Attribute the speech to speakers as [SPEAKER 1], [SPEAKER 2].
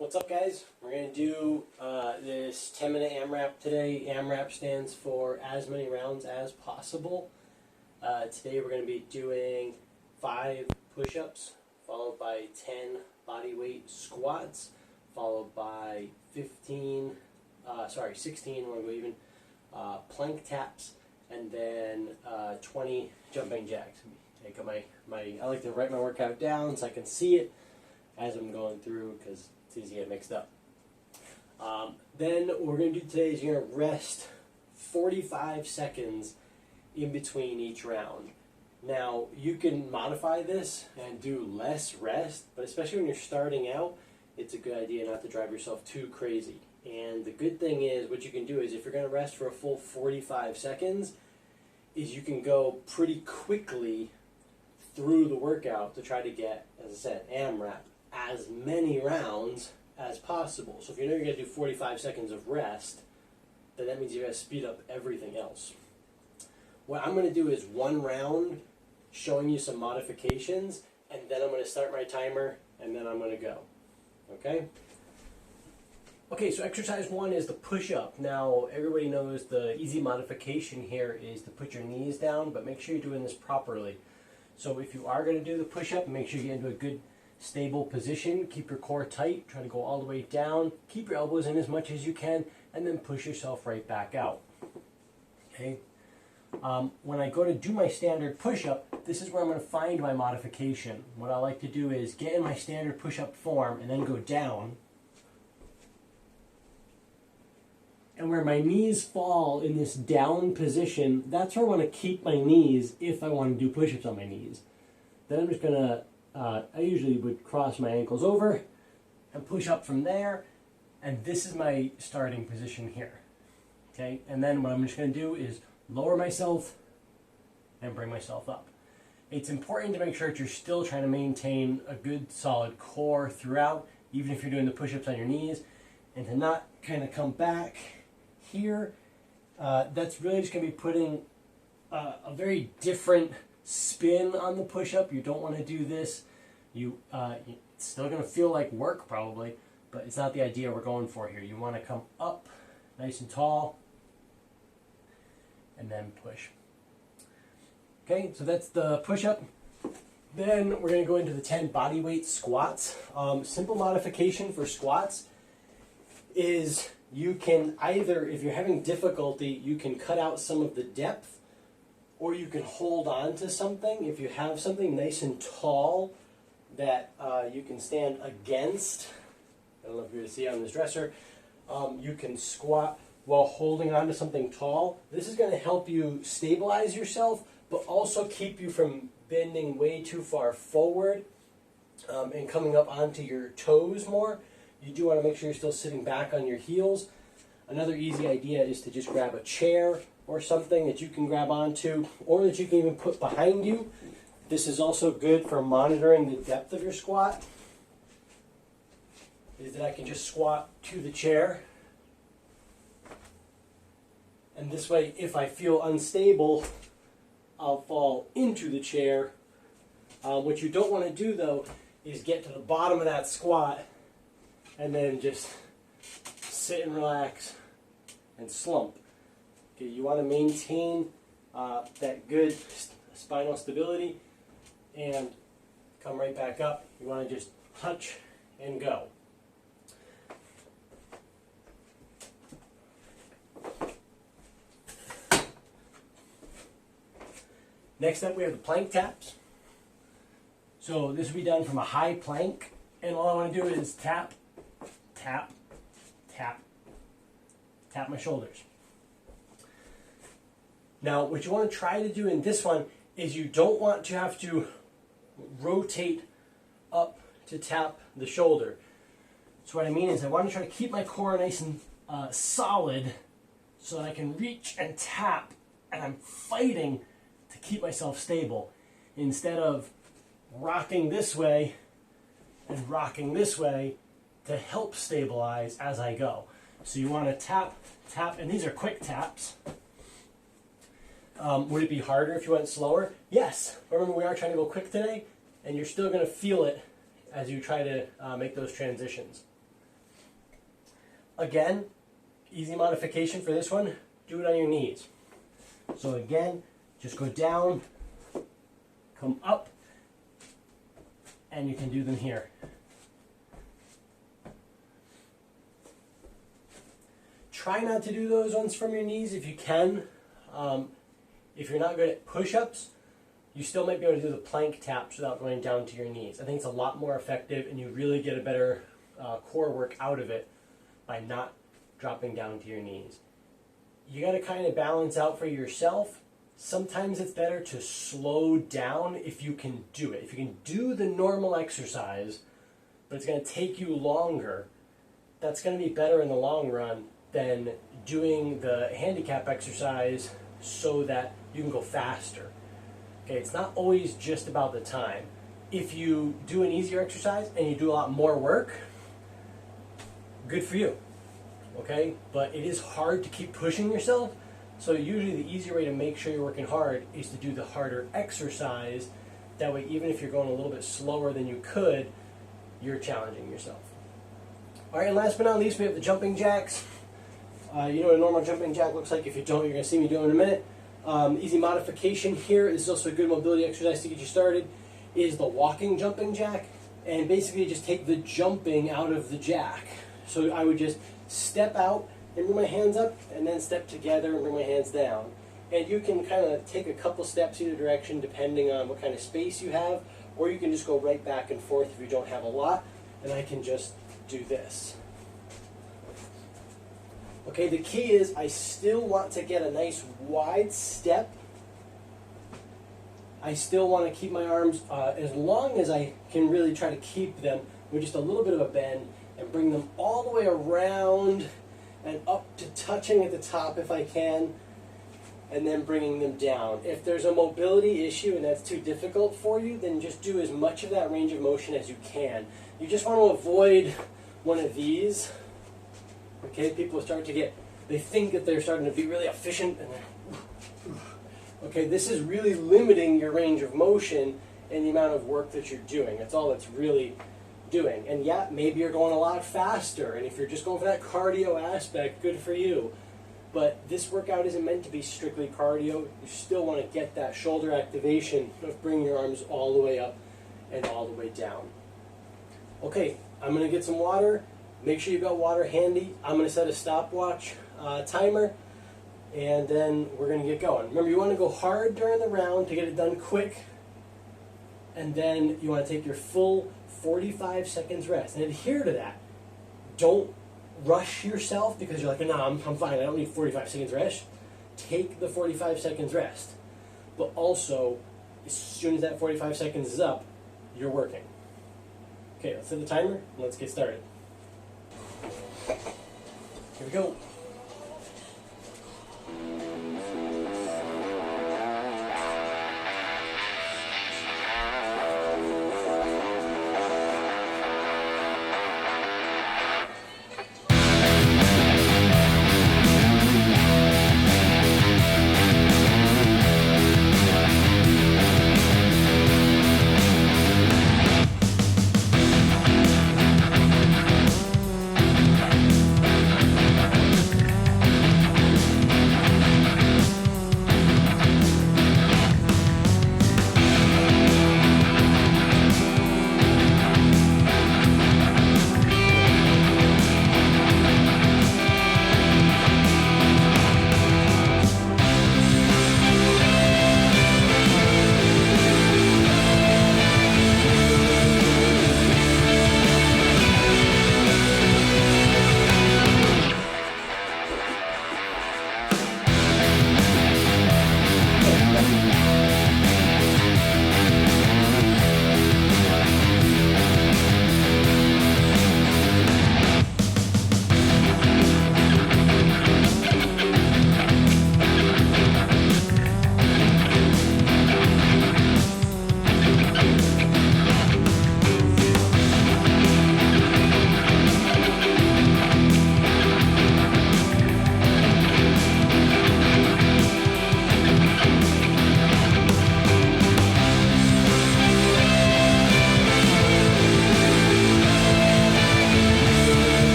[SPEAKER 1] What's up, guys? We're going to do this 10-minute AMRAP today. AMRAP stands for as many rounds as possible. Today we're going to be doing 5 push-ups, followed by 10 body weight squats, followed by 16, we'll go even, plank taps, and then 20 jumping jacks. I like to write my workout down so I can see it as I'm going through because it's easy to get mixed up. Then what we're going to do today is you're going to rest 45 seconds in between each round. Now, you can modify this and do less rest, but especially when you're starting out, it's a good idea not to drive yourself too crazy. And the good thing is, what you can do is if you're going to rest for a full 45 seconds, is you can go pretty quickly through the workout to try to get, as I said, AMRAP, as many rounds as possible. So if you know you're going to do 45 seconds of rest, then that means you're going to speed up everything else. What I'm going to do is one round showing you some modifications, and then I'm going to start my timer, and then I'm going to go. Okay? Okay, so exercise 1 is the push-up. Now, everybody knows the easy modification here is to put your knees down, but make sure you're doing this properly. So if you are going to do the push-up, make sure you get into a good stable position. Keep your core tight. Try to go all the way down. Keep your elbows in as much as you can, and then push yourself right back out. Okay? When I go to do my standard push-up, this is where I'm going to find my modification. What I like to do is get in my standard push-up form and then go down. And where my knees fall in this down position, that's where I want to keep my knees if I want to do push-ups on my knees. Then I'm just going to, I usually would cross my ankles over and push up from there. And this is my starting position here. Okay, and then what I'm just going to do is lower myself and bring myself up. It's important to make sure that you're still trying to maintain a good solid core throughout, even if you're doing the push-ups on your knees, and to not kind of come back here. That's really just going to be putting a very different spin on the push-up. You don't want to do this. It's still going to feel like work probably, but it's not the idea we're going for here. You want to come up nice and tall and then push. Okay, so that's the push-up. Then we're going to go into the 10 body weight squats. Simple modification for squats is you can either, if you're having difficulty, you can cut out some of the depth, or you can hold on to something. If you have something nice and tall that you can stand against, I don't know if you're going to see on this dresser, you can squat while holding on to something tall. This is going to help you stabilize yourself, but also keep you from bending way too far forward and coming up onto your toes more. You do want to make sure you're still sitting back on your heels. Another easy idea is to just grab a chair or something that you can grab onto, or that you can even put behind you. This is also good for monitoring the depth of your squat, is that I can just squat to the chair. And this way, if I feel unstable, I'll fall into the chair. What you don't want to do, though, is get to the bottom of that squat and then just sit and relax and slump. Okay, you want to maintain that good spinal stability and come right back up. You want to just touch and go. Next up, we have the plank taps. So this will be done from a high plank, and all I want to do is tap, tap, tap, tap my shoulders. Now, what you want to try to do in this one is you don't want to have to rotate up to tap the shoulder. So what I mean is I want to try to keep my core nice and solid so that I can reach and tap, and I'm fighting to keep myself stable instead of rocking this way and rocking this way to help stabilize as I go. So you want to tap, tap, and these are quick taps. Would it be harder if you went slower? Yes. Remember, we are trying to go quick today, and you're still going to feel it as you try to make those transitions. Again, easy modification for this one, do it on your knees. So again, just go down, come up, and you can do them here. Try not to do those ones from your knees if you can. If you're not good at push-ups, you still might be able to do the plank taps without going down to your knees. I think it's a lot more effective, and you really get a better core work out of it by not dropping down to your knees. You got to kind of balance out for yourself. Sometimes it's better to slow down if you can do it. If you can do the normal exercise, but it's going to take you longer, that's going to be better in the long run than doing the handicap exercise so that you can go faster. Okay, it's not always just about the time. If you do an easier exercise and you do a lot more work, good for you. Okay, but it is hard to keep pushing yourself, so usually the easier way to make sure you're working hard is to do the harder exercise. That way, even if you're going a little bit slower than you could, you're challenging yourself. All right, and last but not least, we have the jumping jacks. You know what a normal jumping jack looks like. If you don't, you're going to see me do it in a minute. Easy modification here is also a good mobility exercise to get you started, is the walking jumping jack. And basically just take the jumping out of the jack. So I would just step out and bring my hands up, and then step together and bring my hands down. And you can kind of take a couple steps either direction depending on what kind of space you have, or you can just go right back and forth if you don't have a lot, and I can just do this. Okay, the key is I still want to get a nice wide step. I still want to keep my arms as long as I can really try to keep them with just a little bit of a bend, and bring them all the way around and up to touching at the top if I can, and then bringing them down. If there's a mobility issue and that's too difficult for you, then just do as much of that range of motion as you can. You just want to avoid one of these. Okay, people start to get, they think that they're starting to be really efficient, and okay, this is really limiting your range of motion and the amount of work that you're doing. That's all it's really doing. And yeah, maybe you're going a lot faster, and if you're just going for that cardio aspect, good for you. But this workout isn't meant to be strictly cardio. You still want to get that shoulder activation of bringing your arms all the way up and all the way down. Okay, I'm going to get some water. Make sure you've got water handy. I'm going to set a stopwatch timer, and then we're going to get going. Remember, you want to go hard during the round to get it done quick, and then you want to take your full 45 seconds rest and adhere to that. Don't rush yourself because you're like, no, I'm fine, I don't need 45 seconds rest. Take the 45 seconds rest. But also, as soon as that 45 seconds is up, you're working. Okay, let's set the timer and let's get started. Here we go.